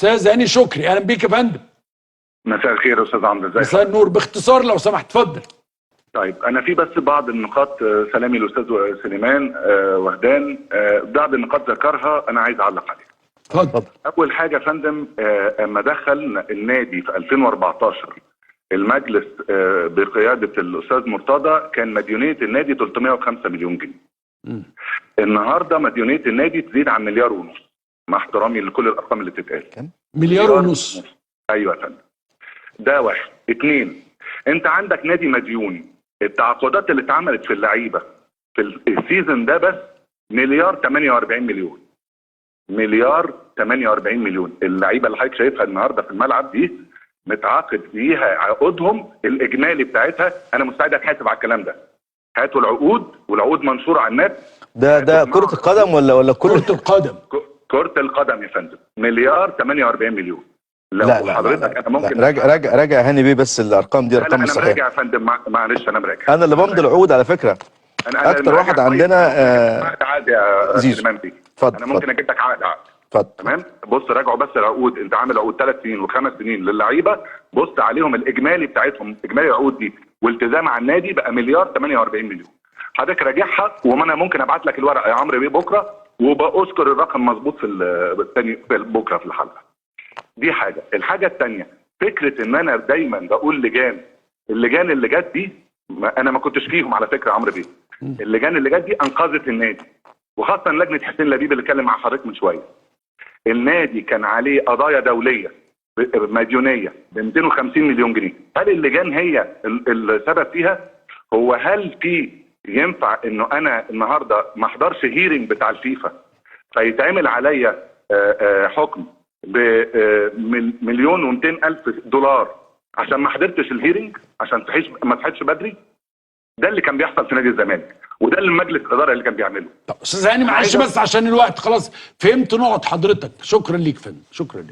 استاذ هاني شكري، اهلا بيك يا فندم. مساء الخير يا استاذ عمرو، ازيك؟ مساء النور، باختصار لو سمحت اتفضل. طيب انا في بس بعض النقاط، سلامي الاستاذ سليمان وهدان، بعض النقاط ذكرها انا عايز اعلق عليها. اتفضل. اول حاجه يا فندم، اما دخل النادي في 2014 المجلس بقياده الاستاذ مرتضى كان مديونيه النادي 305 مليون جنيه. النهارده مديونيه النادي تزيد عن مليار ونص، مع احترامي لكل الارقام اللي بتتقال. مليار ونص. ايوه يا فندم. ده واحد. اتنين، انت عندك نادي مديون، التعاقدات اللي اتعملت في اللعيبه في السيزون ده بس مليار 48 مليون. مليار 48 مليون. اللعيبه اللي حضرتك شايفها النهارده في الملعب دي متعاقد فيها عقودهم الاجمالي بتاعتها، انا مستعد اتحاسب على الكلام ده. هاتوا العقود، والعقود منشوره على النت. ده كرة القدم ولا كرة القدم؟ كرة القدم يا فندم، مليار 48 مليون. لو لا حضرتك انا ممكن راجع هاني بيه، بس الارقام دي ارقام مش انا صحيحه. براجع يا فندم، معلش انا براجع. انا اللي بمضي العقود على فكره. أنا اكتر واحد عندنا عقد يا سليمان بيه. انا ممكن اجيب لك عقد. اتفضل. تمام. بص راجعوا بس العقود، انت عامل عقود 3 سنين و5 سنين للعيبه، بص عليهم الاجمالي بتاعتهم، اجمالي العقود دي والتزام على النادي بقى مليار 48 مليون. حضرتك راجعها، وانا ممكن ابعت لك الورقه يا عمرو بيه بكره، وبأذكر الرقم مظبوط في الثاني بكره في الحلقه. دي حاجه. الحاجه الثانيه، فكره ان انا دايما بقول اللجان اللي جت دي، انا ما كنتش فيهم على فكره يا عمرو بيه. اللجان اللي جت دي انقذت النادي، وخاصه لجنه حسين لبيب اللي اتكلم مع حضرتك من شويه. النادي كان عليه قضايا دوليه مديونيه ب 250 مليون جنيه. هل اللجان هي السبب فيها؟ هو هل في ينفع انه انا النهارده ما احضرش هيرنج بتاع الفيفا فيتعمل عليا حكم بمليون و200 الف دولار عشان ما حضرتش الهيرنج، عشان ما صحيتش بدري؟ ده اللي كان بيحصل في نادي الزمالك، وده اللي مجلس الاداره اللي كان بيعمله. طب استاذ هاني معلش بس عشان الوقت خلاص، فهمت نقط حضرتك. شكرا ليك فندم، شكرا ليك.